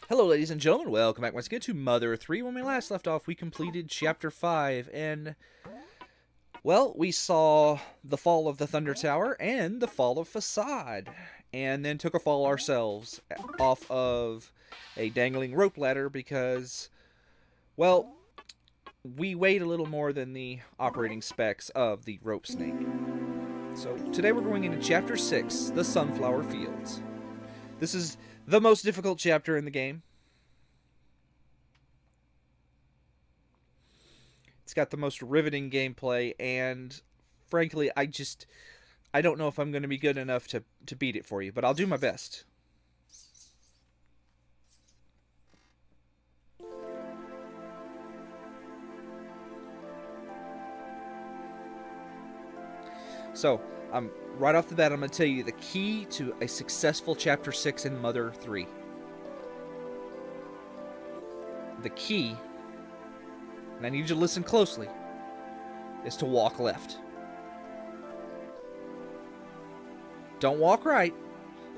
Hello, ladies and gentlemen. Welcome back once again to Mother 3. When we last left off, we completed Chapter 5, and, well, we saw the fall of the Thunder Tower and the fall of Facade, and then took a fall ourselves off of a dangling rope ladder because, well, we weighed a little more than the operating specs of the rope snake. So, today we're going into Chapter 6, the Sunflower Fields. This is the most difficult chapter in the game. It's got the most riveting gameplay, and frankly, I don't know if I'm going to be good enough to beat it for you, but I'll do my best. So, right off the bat, I'm going to tell you the key to a successful Chapter 6 in Mother 3. The key, and I need you to listen closely, is to walk left. Don't walk right,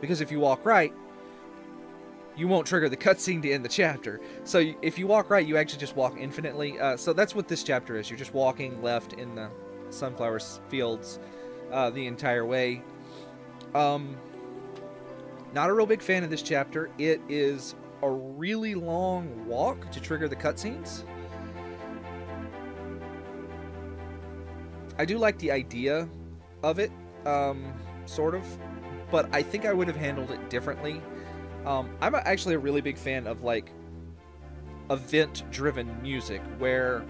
because if you walk right, you won't trigger the cutscene to end the chapter. So if you walk right, you actually just walk infinitely. So that's what this chapter is. You're just walking left in the sunflower fields the entire way. Not a real big fan of this chapter. It is a really long walk to trigger the cutscenes. I do like the idea of it, sort of, but I think I would have handled it differently. I'm actually a really big fan of, like, event-driven music, where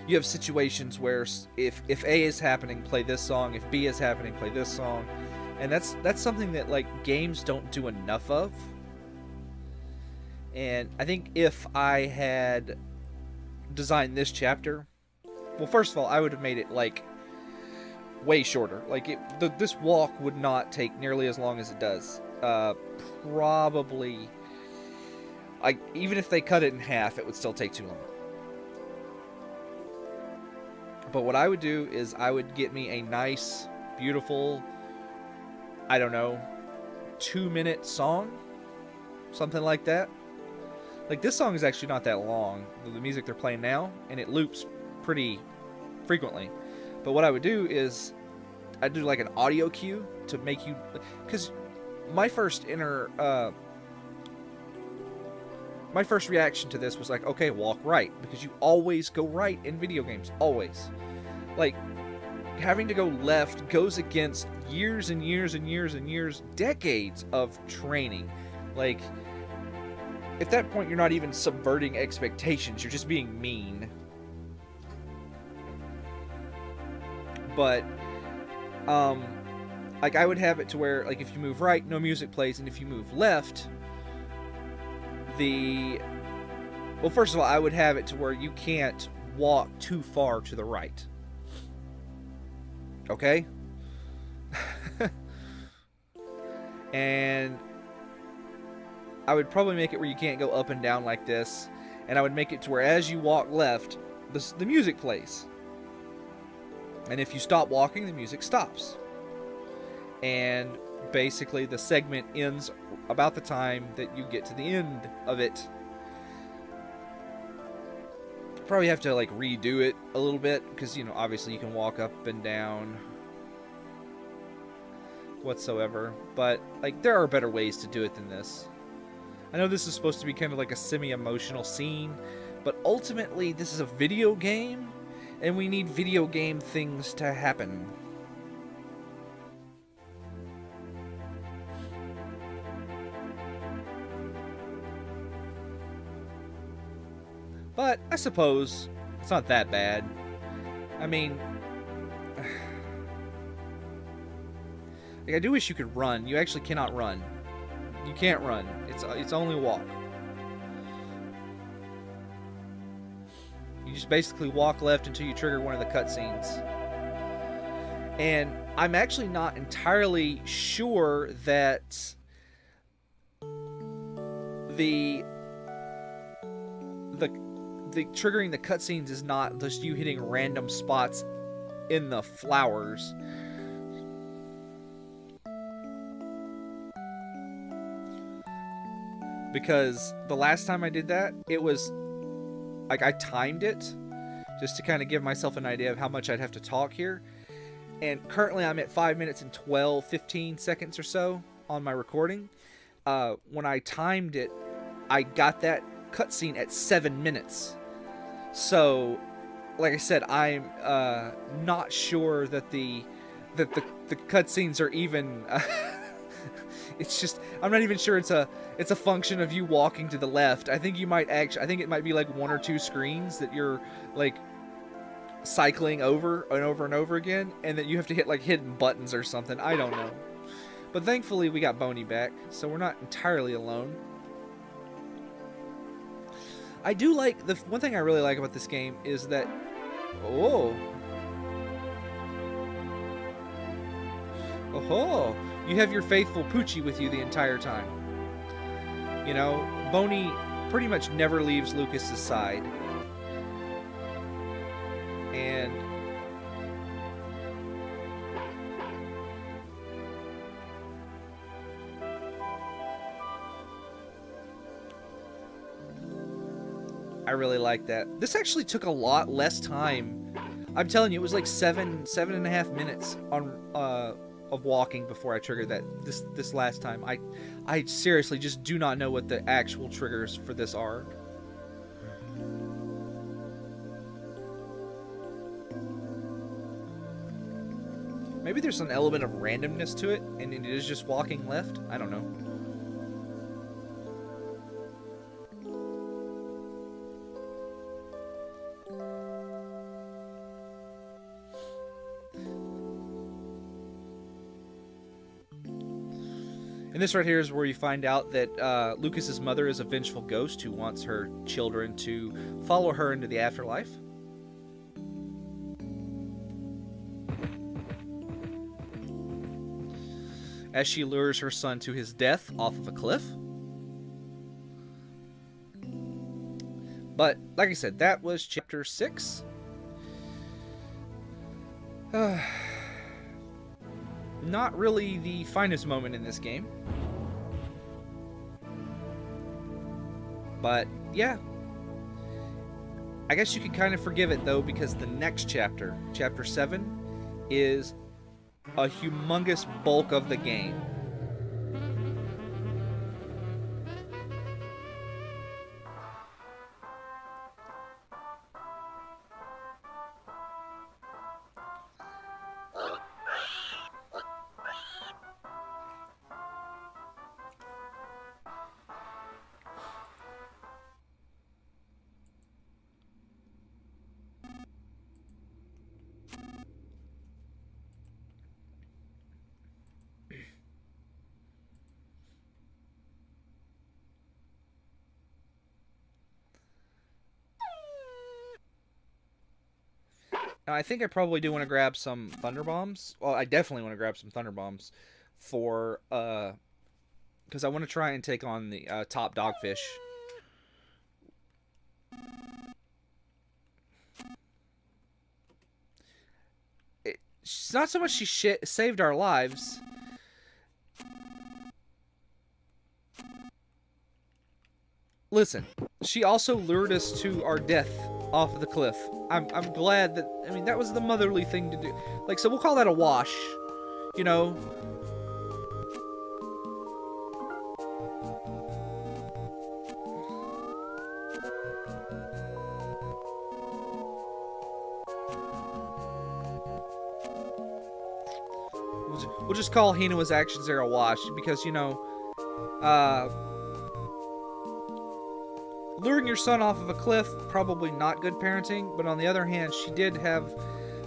you have situations where if A is happening, play this song, if B is happening, play this song, and that's something that, like, games don't do enough of. And I think if I had designed this chapter, well, first of all, I would have made it, like, way shorter. Like, this walk would not take nearly as long as it does. Probably, like, even if they cut it in half, it would still take too long. But what I would do is I would get me a nice, beautiful, I don't know, 2-minute song, something like that. Like, this song is actually not that long, the music they're playing now, and it loops pretty frequently. But what I would do is I'd do, like, an audio cue to make you... Because my first my first reaction to this was like, okay, walk right. Because you always go right in video games. Always. Like, having to go left goes against years and years and years and years, decades of training. Like, at that point, you're not even subverting expectations. You're just being mean. But, like, I would have it to where, like, if you move right, no music plays, and if you move left, well, first of all, I would have it to where you can't walk too far to the right. Okay? And I would probably make it where you can't go up and down like this, and I would make it to where as you walk left, the music plays. And if you stop walking, the music stops. And basically the segment ends about the time that you get to the end of it. Probably have to, like, redo it a little bit, because, you know, obviously you can walk up and down whatsoever. But, like, there are better ways to do it than this. I know this is supposed to be kind of like a semi-emotional scene, but ultimately this is a video game, and we need video game things to happen. But I suppose it's not that bad. I mean, like, I do wish you could run. You actually cannot run. You can't run. It's only walk. You just basically walk left until you trigger one of the cutscenes. And I'm actually not entirely sure that the triggering the cutscenes is not just you hitting random spots in the flowers. because the last time I did that, it was like I timed it just to kind of give myself an idea of how much I'd have to talk here. And currently I'm at 5 minutes and 15 seconds or so on my recording. When I timed it, I got that cutscene at 7 minutes. So, like I said, I'm not sure that the cutscenes are even. It's just I'm not even sure it's a function of you walking to the left. I think you might I think it might be like 1 or 2 screens that you're like cycling over and over and over again, and that you have to hit like hidden buttons or something. I don't know. But thankfully we got Boney back, so we're not entirely alone. I do like the one thing I really like about this game is that oh, you have your faithful Poochie with you the entire time. You know, Boney pretty much never leaves Lucas's side. And I really like that. This actually took a lot less time. I'm telling you, it was like 7.5 minutes on of walking before I triggered that this last time. I seriously just do not know what the actual triggers for this are. Maybe there's an element of randomness to it, and it is just walking left? I don't know. And this right here is where you find out that Lucas's mother is a vengeful ghost who wants her children to follow her into the afterlife. As she lures her son to his death off of a cliff. But, like I said, that was Chapter 6. Not really the finest moment in this game. But, yeah. I guess you could kind of forgive it, though, because the next chapter, Chapter 7, is a humongous bulk of the game. Now, I think I probably do want to grab some Thunder Bombs. Well, I definitely want to grab some Thunder Bombs for, because I want to try and take on the top Dogfish. It's not so much she saved our lives. Listen, she also lured us to our death off of the cliff. I'm glad that, I mean, that was the motherly thing to do. Like, so we'll call that a wash, you know. We'll just call Hinawa's actions there a wash, because, you know, luring your son off of a cliff, probably not good parenting, but on the other hand, she did have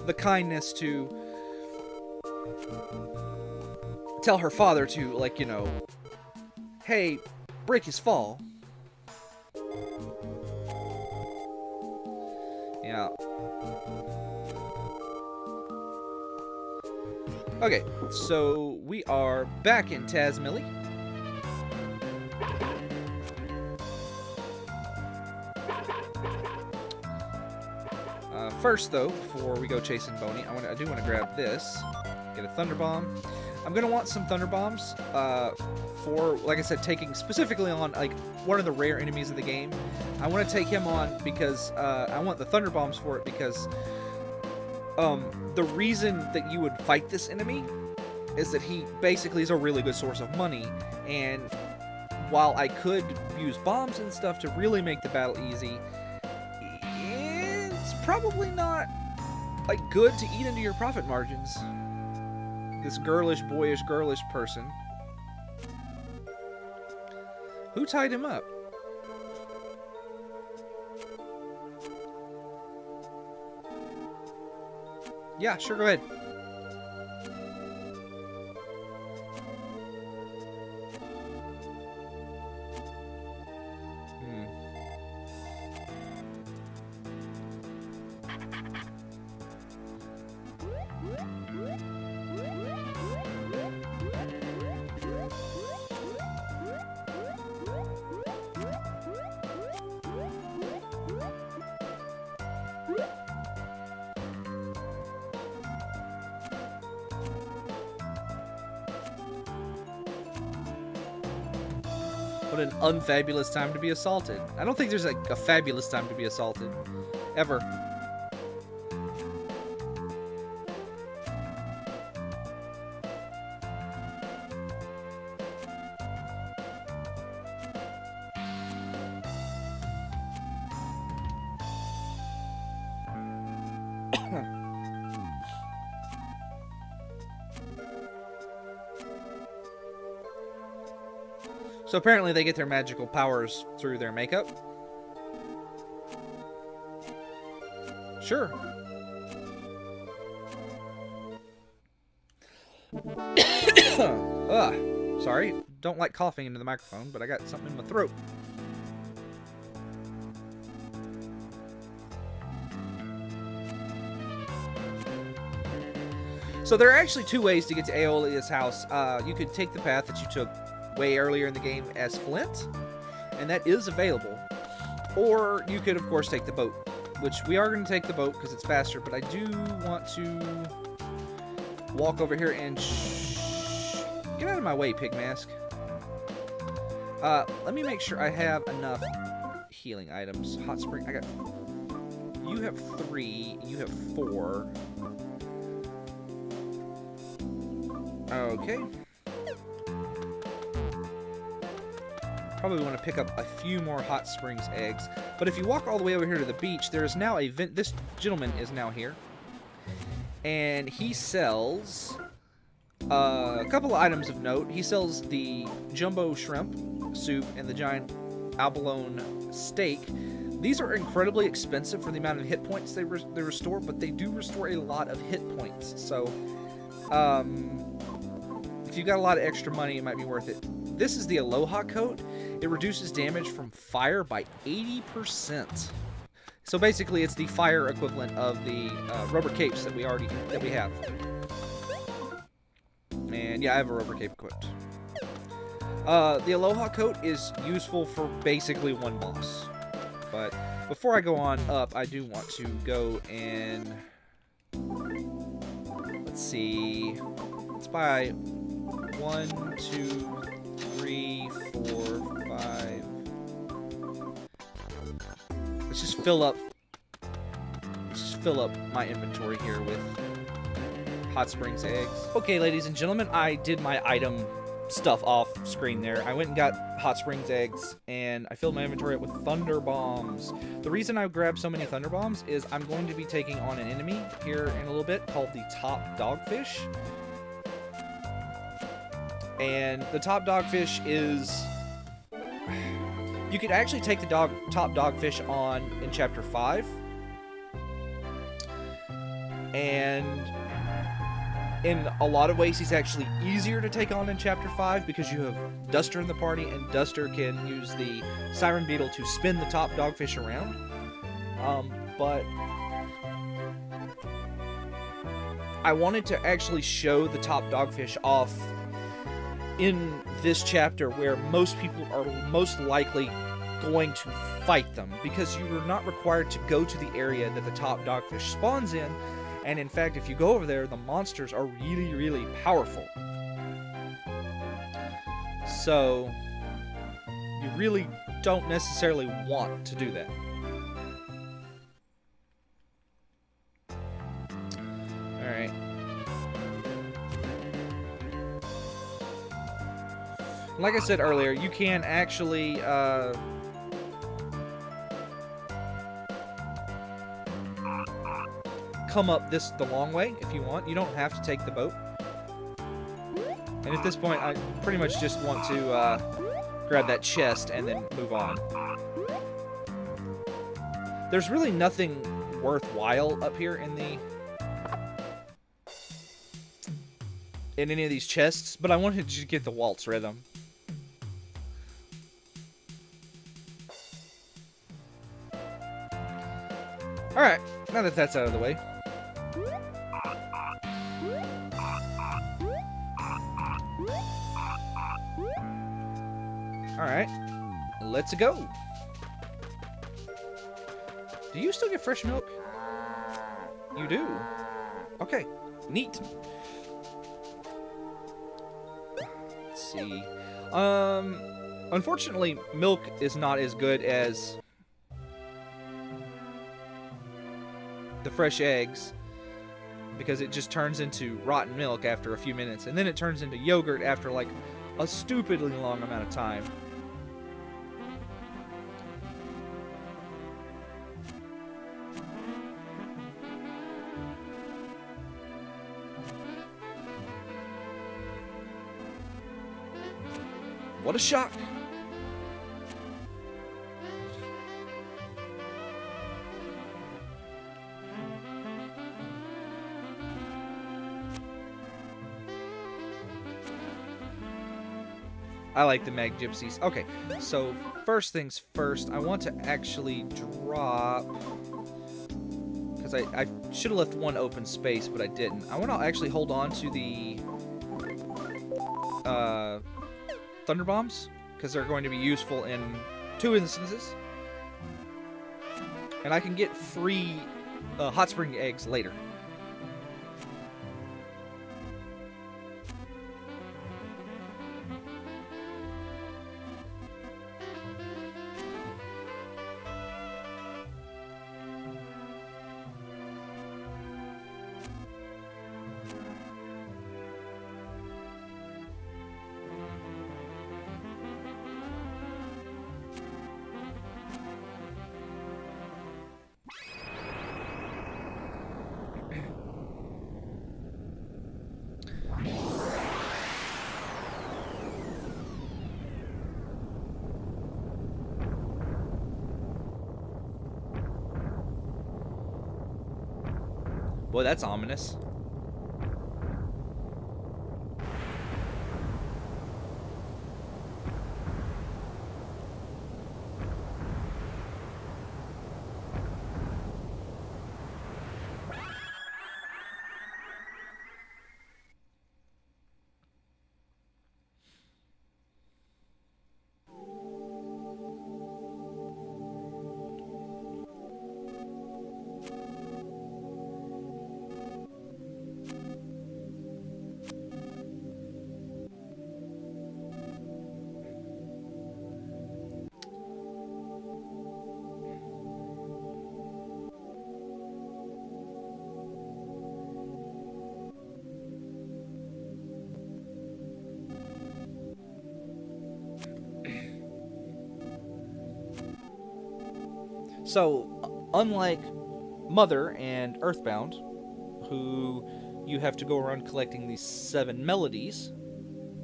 the kindness to tell her father to, like, you know, hey, break his fall. Yeah. Okay, so we are back in Tazmily. First, though, before we go chasing Boney, I do want to grab this. Get a Thunder Bomb. I'm gonna want some Thunder Bombs for, like I said, taking specifically on like one of the rare enemies of the game. I want to take him on because I want the Thunder Bombs for it because the reason that you would fight this enemy is that he basically is a really good source of money, and while I could use bombs and stuff to really make the battle easy, it's probably not like good to eat into your profit margins. This girlish, boyish, girlish person. Who tied him up? Yeah, sure, go ahead. What an unfabulous time to be assaulted. I don't think there's like a fabulous time to be assaulted. Ever. So apparently they get their magical powers through their makeup. Sure. Sorry. Don't like coughing into the microphone, but I got something in my throat. So there are actually two ways to get to Aeolia's house. You could take the path that you took way earlier in the game as Flint, and that is available. Or you could, of course, take the boat, which we are going to take the boat because it's faster, but I do want to walk over here and get out of my way, Pig Mask. Let me make sure I have enough healing items. Hot spring, I got... You have 3, you have 4. Okay. Probably want to pick up a few more Hot Springs eggs. But if you walk all the way over here to the beach, there is now a this gentleman is now here. And he sells a couple of items of note. He sells the jumbo shrimp soup and the giant abalone steak. These are incredibly expensive for the amount of hit points they restore, but they do restore a lot of hit points. So, if you've got a lot of extra money, it might be worth it. This is the Aloha coat. It reduces damage from fire by 80%. So basically, it's the fire equivalent of the rubber capes that we have. And yeah, I have a rubber cape equipped. The Aloha coat is useful for basically one boss. But before I go on up, I do want to go and let's see. Let's buy 1, 2, 3, 4, 5. Let's just fill up my inventory here with Hot Springs eggs. Okay, ladies and gentlemen, I did my item stuff off screen there. I went and got Hot Springs eggs, and I filled my inventory up with Thunder Bombs. The reason I grabbed so many Thunder Bombs is I'm going to be taking on an enemy here in a little bit called the Top Dogfish. And the Top Dogfish is... You could actually take the Top Dogfish on in Chapter 5. And in a lot of ways, he's actually easier to take on in Chapter 5 because you have Duster in the party, and Duster can use the Siren Beetle to spin the Top Dogfish around. But I wanted to actually show the Top Dogfish off in this chapter where most people are most likely going to fight them, because you are not required to go to the area that the Top Dogfish spawns in. And in fact, if you go over there, the monsters are really, really powerful. So you really don't necessarily want to do that. Alright. Like I said earlier, you can actually come up the long way if you want. You don't have to take the boat. And at this point, I pretty much just want to grab that chest and then move on. There's really nothing worthwhile up here in any of these chests, but I wanted to get the waltz rhythm. Alright, now that that's out of the way. Alright, let's go. Do you still get fresh milk? You do. Okay, neat. Let's see. Unfortunately, milk is not as good as the fresh eggs, because it just turns into rotten milk after a few minutes, and then it turns into yogurt after like a stupidly long amount of time. What a shock! I like the Mag Gypsies. Okay, so first things first, I want to actually drop... Because I should have left one open space, but I didn't. I want to actually hold on to the Thunder Bombs, because they're going to be useful in 2 instances. And I can get free Hot Spring eggs later. Boy, that's ominous. So, unlike Mother and Earthbound, who you have to go around collecting these 7 melodies,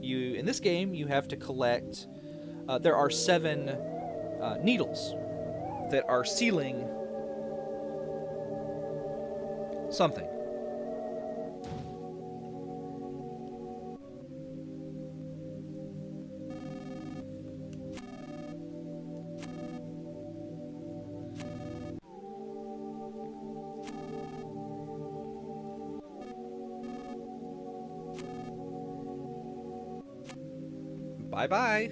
in this game you have to collect. There are 7 needles that are sealing something. Bye-bye.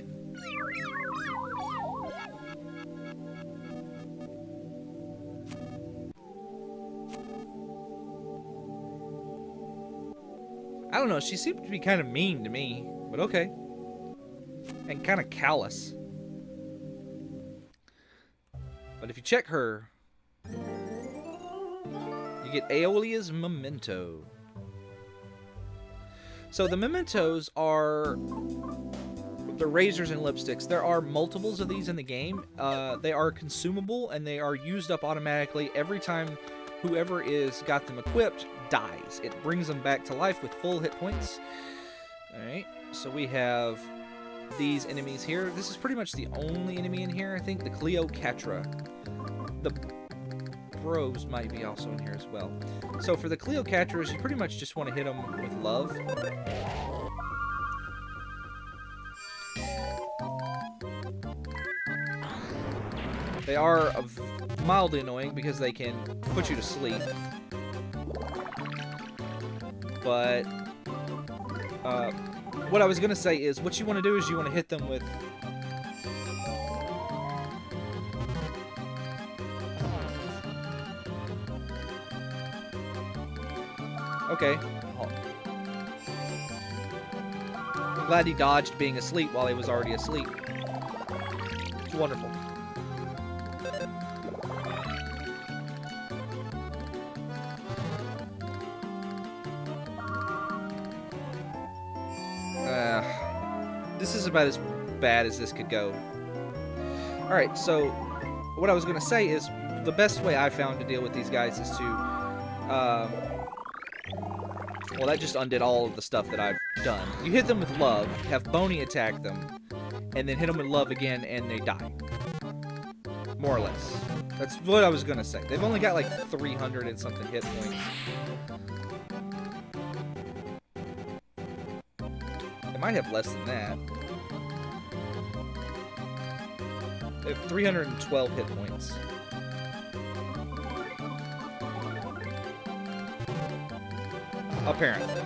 I don't know, she seemed to be kind of mean to me, but okay. and kind of callous. But if you check her, you get Aeolia's Memento. So the mementos are the razors and lipsticks. There are multiples of these in the game. They are consumable, and they are used up automatically every time whoever got them equipped dies. It brings them back to life with full hit points. Alright, so we have these enemies here. This is pretty much the only enemy in here. I think the Cleocatra. The Bros might be also in here as well. So for the Cleocatras, you pretty much just want to hit them with love. They are mildly annoying because they can put you to sleep. But what I was going to say is what you want to do is you want to hit them with... Okay. I'm glad he dodged being asleep while he was already asleep. It's wonderful. This is about as bad as this could go. Alright, so what I was going to say is the best way I found to deal with these guys is to... well, that just undid all of the stuff that I've done. You hit them with love, have Boney attack them, and then hit them with love again, and they die. More or less. That's what I was going to say. They've only got like 300 and something hit points. They might have less than that. They have 312 hit points. Apparently.